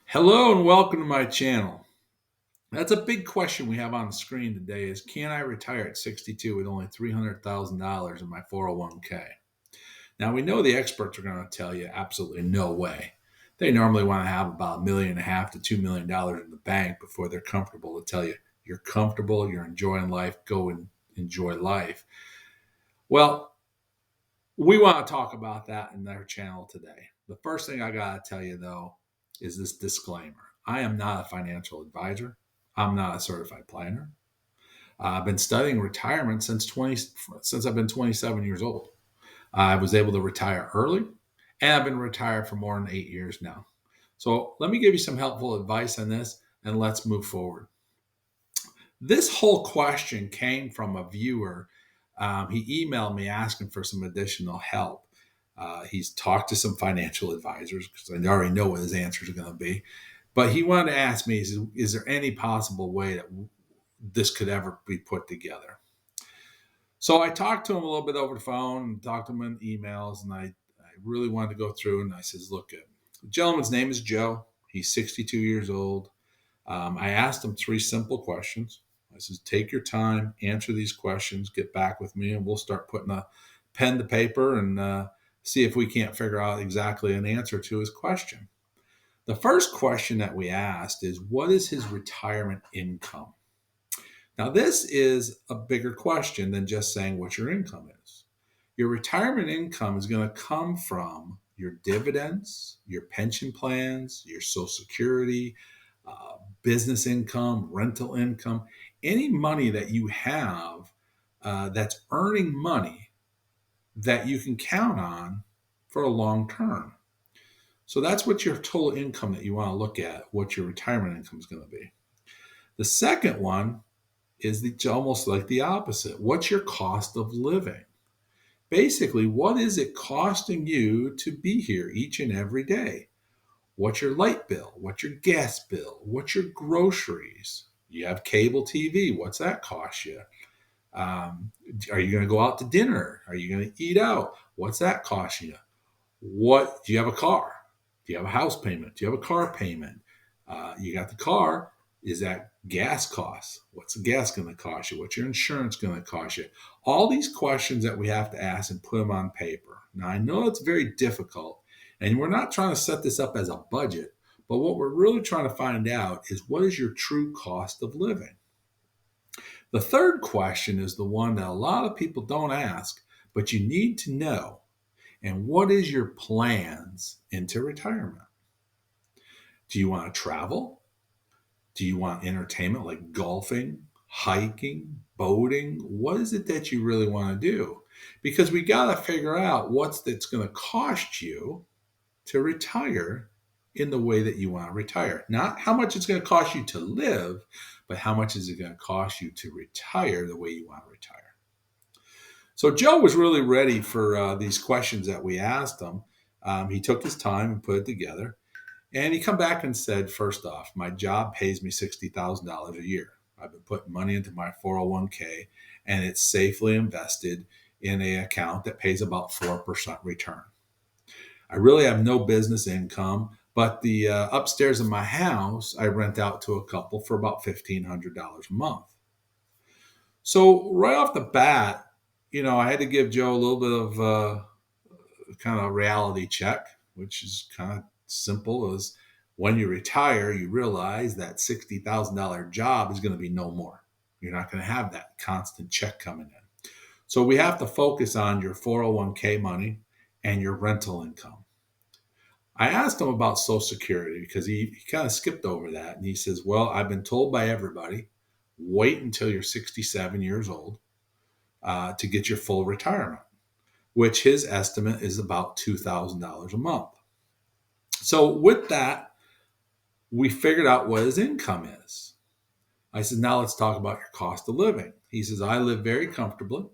Hello and welcome to my channel. That's a big question we have on the screen today is can I retire at 62 with only $300,000 in my 401k? Now we know the experts are going to tell you absolutely no way. They normally want to have about $1.5 million to $2 million in the bank before they're comfortable to tell you you're comfortable, you're enjoying life, go and enjoy life. Well, we want to talk about that in their channel today. The first thing I got to tell you though is this disclaimer. I am not a financial advisor. I'm not a certified planner. I've been studying retirement since I've been 27 years old. I was able to retire early, and I've been retired for more than 8 years now. So let me give you some helpful advice on this, and let's move forward. This whole question came from a viewer. He emailed me asking for some additional help. He's talked to some financial advisors because I already know what his answers are going to be. But he wanted to ask me, is there any possible way that this could ever be put together? So I talked to him a little bit over the phone and talked to him in emails, and I really wanted to go through. And I says, look, the gentleman's name is Joe. He's 62 years old. I asked him three simple questions. I says, take your time, answer these questions, get back with me, and we'll start putting a pen to paper and see if we can't figure out exactly an answer to his question. The first question that we asked is, what is his retirement income? Now, this is a bigger question than just saying what your income is. Your retirement income is going to come from your dividends, your pension plans, your Social Security, business income, rental income, any money that you have that's earning money that you can count on for a long term. So that's what your total income that you want to look at, what your retirement income is going to be. The second one is almost like the opposite. What's your cost of living? Basically, what is it costing you to be here each and every day? What's your light bill? What's your gas bill? What's your groceries? You have cable TV. What's that cost you? Are you going to go out to dinner? Are you going to eat out? What's that cost you? What do you have a car? Do you have a house payment? Do you have a car payment? You got the car. Is that gas costs? What's the gas going to cost you? What's your insurance going to cost you? All these questions that we have to ask and put them on paper. Now, I know it's very difficult, and we're not trying to set this up as a budget, but what we're really trying to find out is what is your true cost of living? The third question is the one that a lot of people don't ask, but you need to know. And what is your plans into retirement? Do you want to travel? Do you want entertainment like golfing, hiking, boating? What is it that you really want to do? Because we got to figure out what's that's going to cost you to retire in the way that you want to retire. Not how much it's going to cost you to live, but how much is it going to cost you to retire the way you want to retire. So Joe was really ready for these questions that we asked him. He took his time and put it together. And he come back and said, first off, my job pays me $60,000 a year. I've been putting money into my 401k, and it's safely invested in an account that pays about 4% return. I really have no business income, but the upstairs in my house, I rent out to a couple for about $1,500 a month. So right off the bat, I had to give Joe a little bit of kind of reality check, which is kind of simple as when you retire, you realize that $60,000 job is going to be no more. You're not going to have that constant check coming in. So we have to focus on your 401k money and your rental income. I asked him about Social Security because he kind of skipped over that. And he says, well, I've been told by everybody, wait until you're 67 years old to get your full retirement, which his estimate is about $2,000 a month. So with that, we figured out what his income is. I said, now let's talk about your cost of living. He says, I live very comfortably.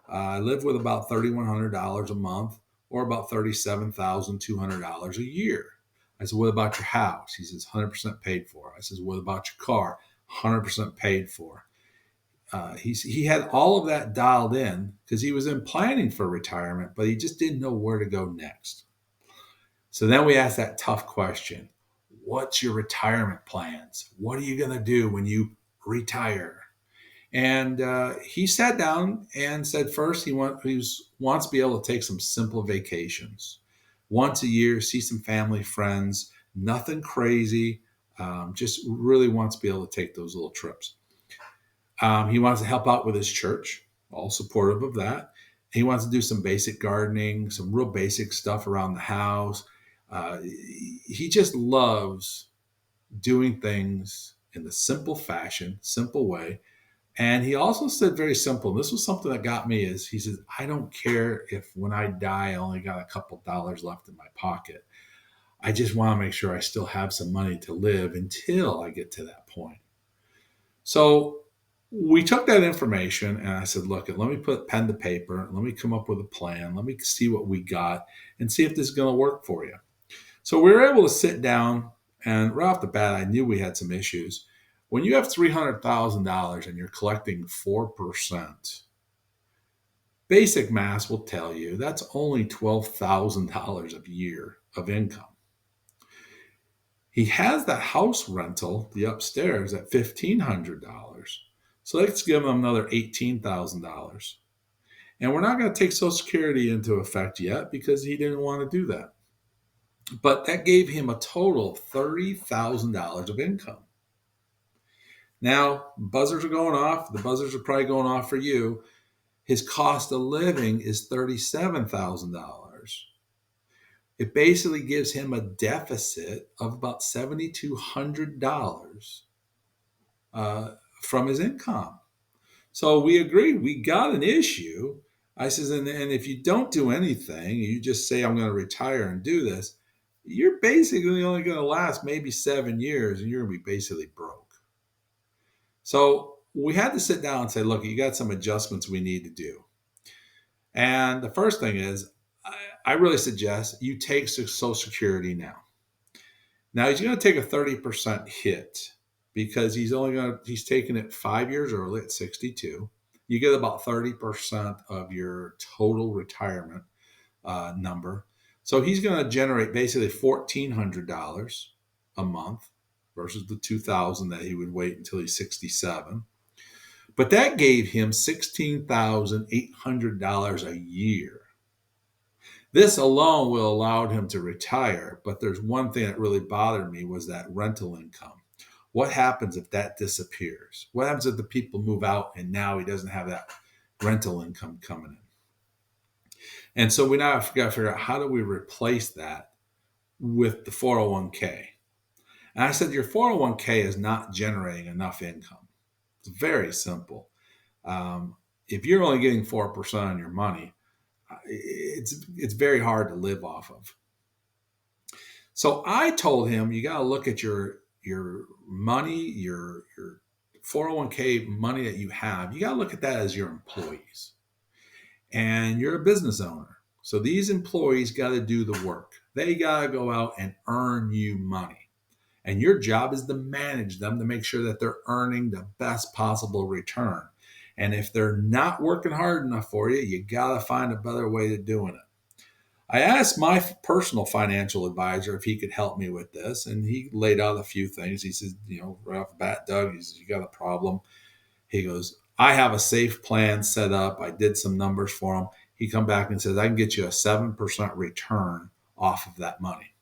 I live with about $3,100 a month or about $37,200 a year. I said, what about your house? He says, 100% paid for. I says, what about your car? 100% paid for. He had all of that dialed in because he was in planning for retirement, but he just didn't know where to go next. So then we asked that tough question. what's your retirement plans? What are you going to do when you retire? And he sat down and said first wants to be able to take some simple vacations. Once a year, see some family, friends, nothing crazy. Just really wants to be able to take those little trips. He wants to help out with his church, all supportive of that. He wants to do some basic gardening, some real basic stuff around the house. He just loves doing things in the simple fashion, simple way. And he also said very simple. And this was something that got me is he says, I don't care if when I die, I only got a couple dollars left in my pocket. I just want to make sure I still have some money to live until I get to that point. So we took that information and I said, look, let me put pen to paper. Let me come up with a plan. Let me see what we got and see if this is going to work for you. So we were able to sit down, and right off the bat, I knew we had some issues. When you have $300,000 and you're collecting 4%, basic math will tell you that's only $12,000 a year of income. He has the house rental, the upstairs, at $1,500. So let's give him another $18,000. And we're not going to take Social Security into effect yet because he didn't want to do that. But that gave him a total of $30,000 of income. Now, buzzers are going off. The buzzers are probably going off for you. His cost of living is $37,000. It basically gives him a deficit of about $7,200 from his income. So we agreed. We got an issue. I says, and if you don't do anything, you just say, I'm going to retire and do this, you're basically only going to last maybe 7 years and you're going to be basically broke. So we had to sit down and say, look, you got some adjustments we need to do. And the first thing is, I really suggest you take Social Security now. Now he's going to take a 30% hit because he's taking it 5 years early at 62. You get about 30% of your total retirement number. So he's going to generate basically $1,400 a month versus the $2,000 that he would wait until he's 67. But that gave him $16,800 a year. This alone will allow him to retire, but there's one thing that really bothered me was that rental income. What happens if that disappears? What happens if the people move out and now he doesn't have that rental income coming in? And so we now got to figure out how do we replace that with the 401k. And I said, your 401k is not generating enough income. It's very simple. If you're only getting 4% on your money, it's very hard to live off of. So I told him, you got to look at your money, your 401k money that you have. You got to look at that as your employees. And you're a business owner. So these employees got to do the work. They got to go out and earn you money. And your job is to manage them to make sure that they're earning the best possible return. And if they're not working hard enough for you, you got to find a better way of doing it. I asked my personal financial advisor if he could help me with this, and he laid out a few things. He says, right off the bat, Doug, he says, you got a problem. He goes, I have a safe plan set up. I did some numbers for him. He come back and says, I can get you a 7% return off of that money.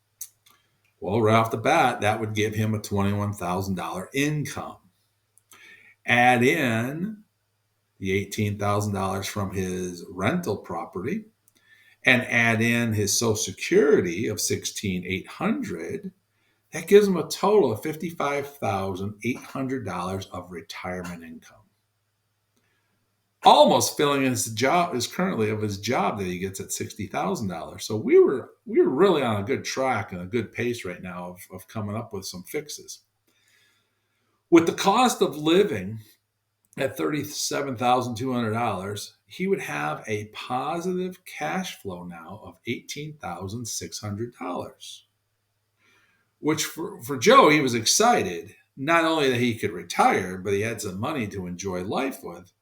Well, right off the bat, that would give him a $21,000 income. Add in the $18,000 from his rental property and add in his Social Security of $16,800. That gives him a total of $55,800 of retirement income. Almost filling his job is currently of his job that he gets at $60,000. So we were really on a good track and a good pace right now of coming up with some fixes. With the cost of living at $37,200, he would have a positive cash flow now of $18,600, which for Joe, he was excited, not only that he could retire, but he had some money to enjoy life with.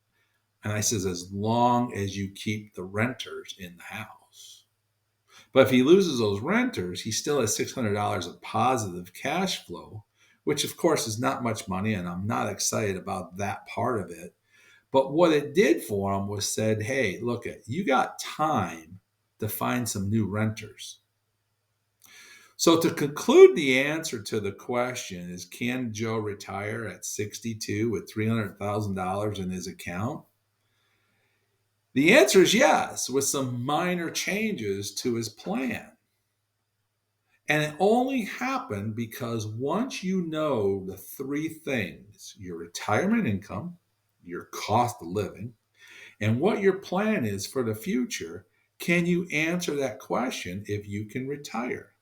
And I says, as long as you keep the renters in the house. But if he loses those renters, he still has $600 of positive cash flow, which of course is not much money, and I'm not excited about that part of it. But what it did for him was said, hey, look at you got time to find some new renters. So to conclude the answer to the question is, can Joe retire at 62 with $300,000 in his account? The answer is yes, with some minor changes to his plan. And it only happened because once you know the three things, your retirement income, your cost of living, and what your plan is for the future, can you answer that question if you can retire?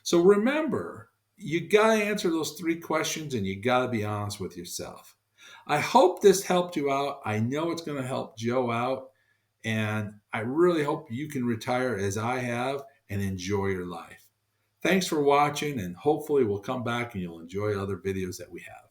So remember, you got to answer those three questions and you got to be honest with yourself. I hope this helped you out. I know it's going to help Joe out. And I really hope you can retire as I have and enjoy your life. Thanks for watching, and hopefully we'll come back and you'll enjoy other videos that we have.